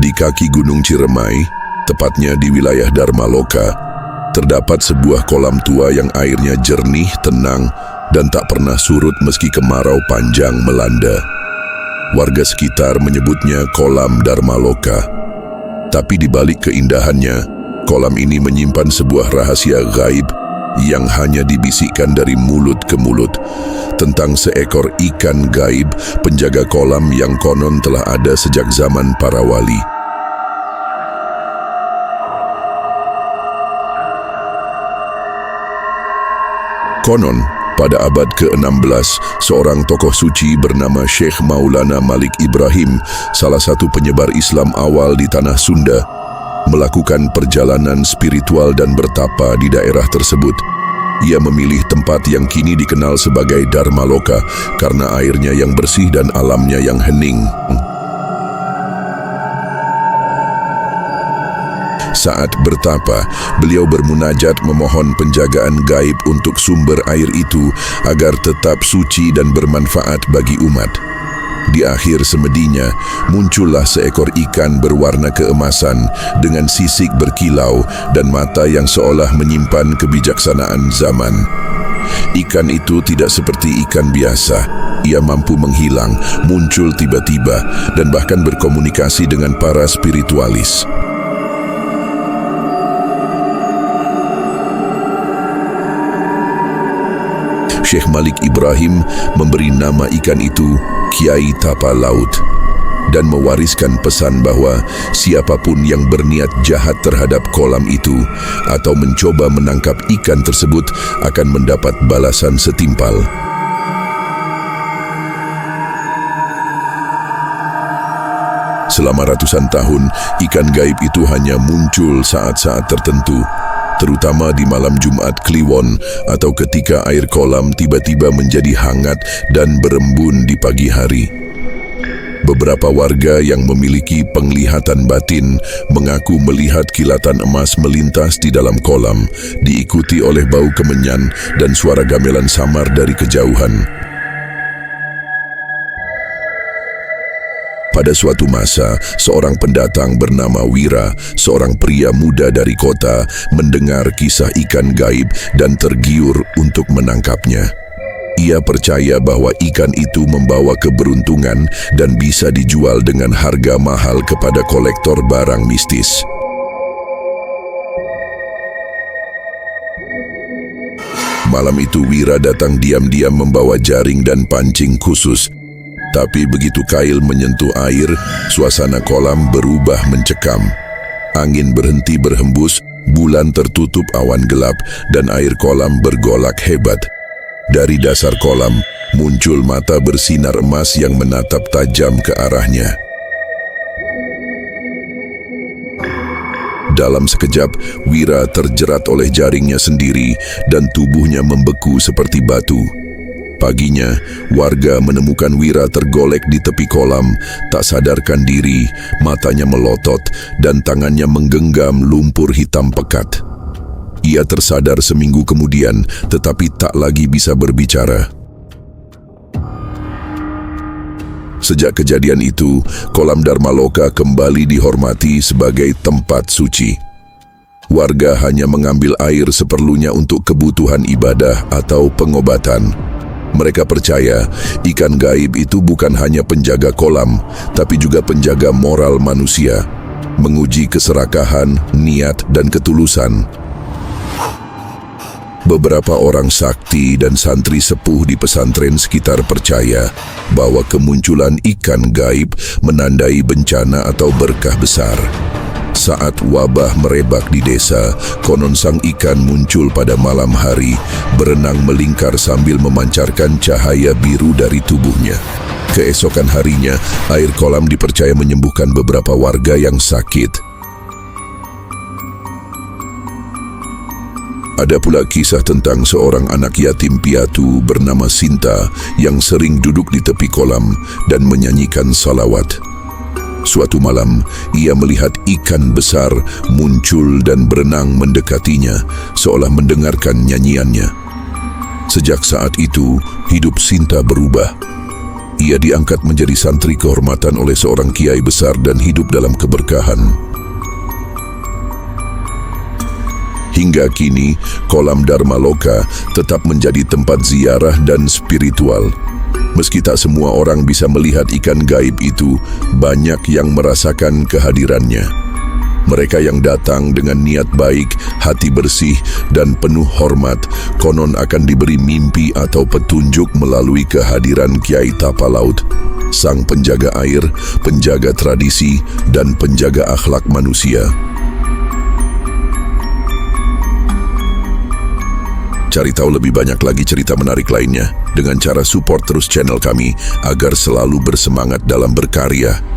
Di kaki Gunung Ciremai, tepatnya di wilayah Dharmaloka, terdapat sebuah kolam tua yang airnya jernih, tenang, dan tak pernah surut meski kemarau panjang melanda. Warga sekitar menyebutnya kolam Dharmaloka. Tapi di balik keindahannya, kolam ini menyimpan sebuah rahasia gaib yang hanya dibisikkan dari mulut ke mulut tentang seekor ikan gaib penjaga kolam yang konon telah ada sejak zaman para wali. Konon, pada abad ke-16, seorang tokoh suci bernama Syekh Maulana Malik Ibrahim, salah satu penyebar Islam awal di tanah Sunda, melakukan perjalanan spiritual dan bertapa di daerah tersebut. Ia memilih tempat yang kini dikenal sebagai Dharmaloka karena airnya yang bersih dan alamnya yang hening. Saat bertapa, beliau bermunajat memohon penjagaan gaib untuk sumber air itu agar tetap suci dan bermanfaat bagi umat. Di akhir semedinya, muncullah seekor ikan berwarna keemasan dengan sisik berkilau dan mata yang seolah menyimpan kebijaksanaan zaman. Ikan itu tidak seperti ikan biasa. Ia mampu menghilang, muncul tiba-tiba, dan bahkan berkomunikasi dengan para spiritualis. Syekh Malik Ibrahim memberi nama ikan itu Kiai Tapa Laut dan mewariskan pesan bahwa siapapun yang berniat jahat terhadap kolam itu atau mencoba menangkap ikan tersebut akan mendapat balasan setimpal. Selama ratusan tahun, ikan gaib itu hanya muncul saat-saat tertentu, terutama di malam Jumat Kliwon atau ketika air kolam tiba-tiba menjadi hangat dan berembun di pagi hari. Beberapa warga yang memiliki penglihatan batin mengaku melihat kilatan emas melintas di dalam kolam, diikuti oleh bau kemenyan dan suara gamelan samar dari kejauhan. Pada suatu masa, seorang pendatang bernama Wira, seorang pria muda dari kota, mendengar kisah ikan gaib dan tergiur untuk menangkapnya. Ia percaya bahwa ikan itu membawa keberuntungan dan bisa dijual dengan harga mahal kepada kolektor barang mistis. Malam itu Wira datang diam-diam membawa jaring dan pancing khusus. Tapi begitu kail menyentuh air, suasana kolam berubah mencekam. Angin berhenti berhembus, bulan tertutup awan gelap, dan air kolam bergolak hebat. Dari dasar kolam, muncul mata bersinar emas yang menatap tajam ke arahnya. Dalam sekejap, Wira terjerat oleh jaringnya sendiri dan tubuhnya membeku seperti batu. Paginya, warga menemukan Wira tergolek di tepi kolam, tak sadarkan diri, matanya melotot, dan tangannya menggenggam lumpur hitam pekat. Ia tersadar seminggu kemudian, tetapi tak lagi bisa berbicara. Sejak kejadian itu, kolam Dharmaloka kembali dihormati sebagai tempat suci. Warga hanya mengambil air seperlunya untuk kebutuhan ibadah atau pengobatan. Mereka percaya ikan gaib itu bukan hanya penjaga kolam, tapi juga penjaga moral manusia, menguji keserakahan, niat, dan ketulusan. Beberapa orang sakti dan santri sepuh di pesantren sekitar percaya bahwa kemunculan ikan gaib menandai bencana atau berkah besar. Saat wabah merebak di desa, konon sang ikan muncul pada malam hari, berenang melingkar sambil memancarkan cahaya biru dari tubuhnya. Keesokan harinya, air kolam dipercaya menyembuhkan beberapa warga yang sakit. Ada pula kisah tentang seorang anak yatim piatu bernama Sinta yang sering duduk di tepi kolam dan menyanyikan salawat. Suatu malam, ia melihat ikan besar muncul dan berenang mendekatinya, seolah mendengarkan nyanyiannya. Sejak saat itu, hidup Sinta berubah. Ia diangkat menjadi santri kehormatan oleh seorang kiai besar dan hidup dalam keberkahan. Hingga kini, kolam Dharma Loka tetap menjadi tempat ziarah dan spiritual. Meski tak semua orang bisa melihat ikan gaib itu, banyak yang merasakan kehadirannya. Mereka yang datang dengan niat baik, hati bersih, dan penuh hormat, konon akan diberi mimpi atau petunjuk melalui kehadiran Kiai Tapalaut, sang penjaga air, penjaga tradisi, dan penjaga akhlak manusia. Cari tahu lebih banyak lagi cerita menarik lainnya dengan cara support terus channel kami agar selalu bersemangat dalam berkarya.